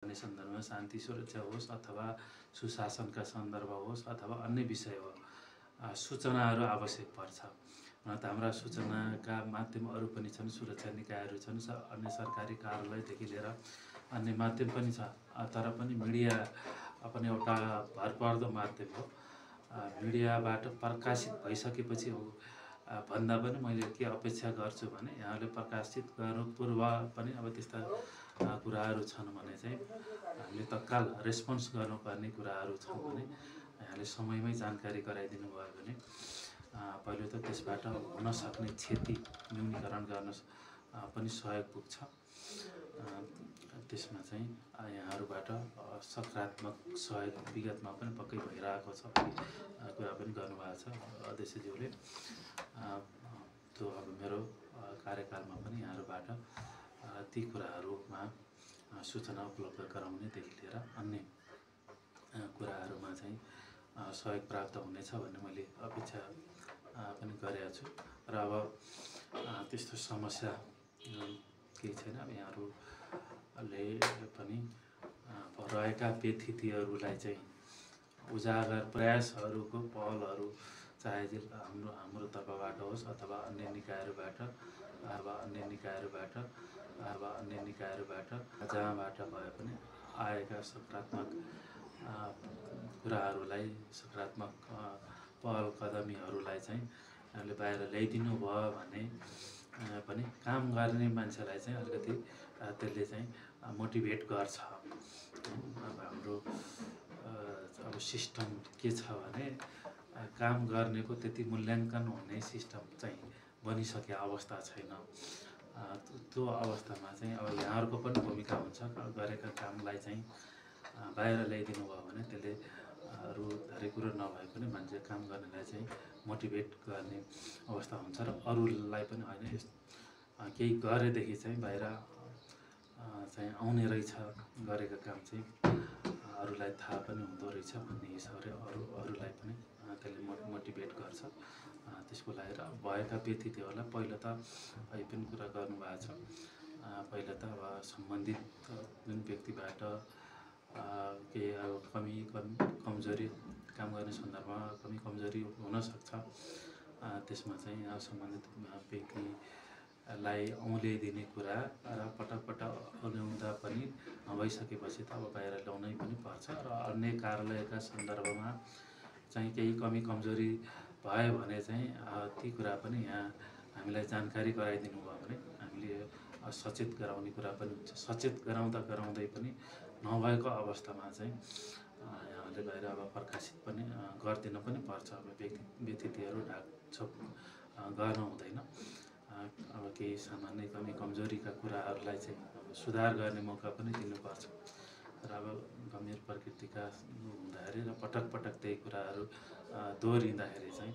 गर्ने सन्दर्भमा शान्ति सुरक्षा होस् अथवा सुशासनका सन्दर्भ होस् अथवा अन्य विषय हो, सूचनाहरू आवश्यक पर्छ। त हाम्रा सूचनाका माध्यम अरू पनि छन्, सुरक्षा निकायहरू छन्, अन्य सरकारी कार्यालयदेखि लिएर अन्य माध्यम पनि छ। तर पनि मिडिया पनि एउटा भरपर्दो माध्यम हो। मिडियाबाट प्रकाशित भइसकेपछि भन्दा पनि मैले के अपेक्षा गर्छु भने यहाँले प्रकाशित गर्नु पूर्व पनि अब त्यस्ता कुराहरू छन् भने चाहिँ हामीले तत्काल रेस्पोन्स गर्नुपर्ने कुराहरू छन् भने यहाँले समयमै जानकारी गराइदिनु भयो भने पहिलो त त्यसबाट हुन सक्ने क्षति न्यूनीकरण गर्न पनि सहयोग पुग्छ। त्यसमा चाहिँ यहाँहरूबाट सकारात्मक सहयोग विगतमा पनि पक्कै भइरहेको छ कुरा पनि गर्नुभएको छ अध्यक्षज्यूले। त्यो अब मेरो कार्यकालमा पनि यहाँहरूबाट ती कुराहरूमा सूचना उपलब्ध गराउनेदेखि लिएर अन्य कुराहरूमा चाहिँ सहयोग प्राप्त हुनेछ भन्ने मैले अपेक्षा पनि गरेको छु। र अब त्यस्तो समस्या केही छैन। अब यहाँहरूले पनि रहेका व्यथितिहरूलाई चाहिँ उजागर प्रयासहरूको पहलहरू चाहे हाम्रो तर्फबाट होस् अथवा अन्य निकायहरूबाट जहाँबाट भए पनि आएका सकारात्मक कुराहरूलाई, सकारात्मक पहल कदमीहरूलाई चाहिँ हामीले बाहिर ल्याइदिनु भयो भने पनि काम गर्ने मान्छेलाई चाहिँ अलिकति त्यसले चाहिँ मोटिभेट गर्छ। अब हाम्रो अब सिस्टम के छ भने काम गर्नेको त्यति मूल्याङ्कन हुने सिस्टम चाहिँ बनिसकेको अवस्था छैन। त्यो अवस्थामा चाहिँ अब यहाँहरूको पनि भूमिका हुन्छ। गरेका कामलाई चाहिँ बाहिर ल्याइदिनु भयो भने त्यसले अरू धेरै कुरो नभए पनि मान्छे काम गर्नेलाई चाहिँ मोटिभेट गर्ने अवस्था हुन्छ र अरूलाई पनि होइन केही गरेदेखि चाहिँ बाहिर चाहिँ आउने रहेछ, गरेको काम चाहिँ अरूलाई थाहा पनि हुँदो रहेछ भन्ने हिसाबले अरूलाई पनि त्यसले मोटिभेट गर्छ। त्यसको लागि र भएका व्यथितिहरूलाई पहिला त अहिले पनि कुरा गर्नुभएको छ। पहिला त अब सम्बन्धित जुन व्यक्तिबाट केही अब कमजोरी काम गर्ने सन्दर्भमा कमजोरी हुनसक्छ। त्यसमा चाहिँ सम्बन्धित व्यक्तिलाई औँल्याइदिने कुरा र पटक औँल्याउँदा पनि भइसकेपछि त अब बाहिर ल्याउनै पनि पर्छ। र अन्य कार्यालयका सन्दर्भमा चाहिँ केही कमजोरी भयो भने चाहिँ ती कुरा पनि यहाँ हामीलाई जानकारी गराइदिनु भयो भने हामीले सचेत गराउने कुरा पनि हुन्छ। सचेत गराउँदै पनि नभएको अवस्थामा चाहिँ यहाँले बाहिर अब प्रकाशित पनि गरिदिन पनि पर्छ। अब व्यथितिहरू ढाकछोप गर्न हुँदैन। अब केही सामान्य कमजोरीका कुराहरूलाई चाहिँ अब सुधार गर्ने मौका पनि दिनुपर्छ। र अब गम्भीर प्रकृतिका हुँदाखेरि र पटक त्यही कुराहरू दोहोरिँदाखेरि चाहिँ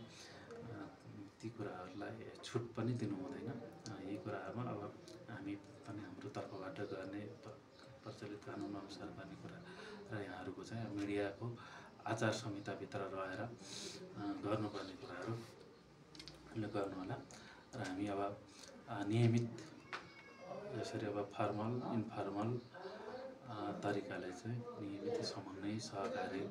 ती कुराहरूलाई छुट पनि दिनु हुँदैन। यी कुराहरूमा अब हामी पनि हाम्रो तर्फबाट गर्ने प्रचलित कानुन अनुसार गर्ने कुरा र यहाँहरूको चाहिँ मिडियाको आचार संहिताभित्र रहेर गर्नुपर्ने कुराहरू गर्नुहोला। र हामी अब नियमित यसरी अब फर्मल इन्फर्मल तरिकाले चाहिँ नियमित समन्वय सहकारी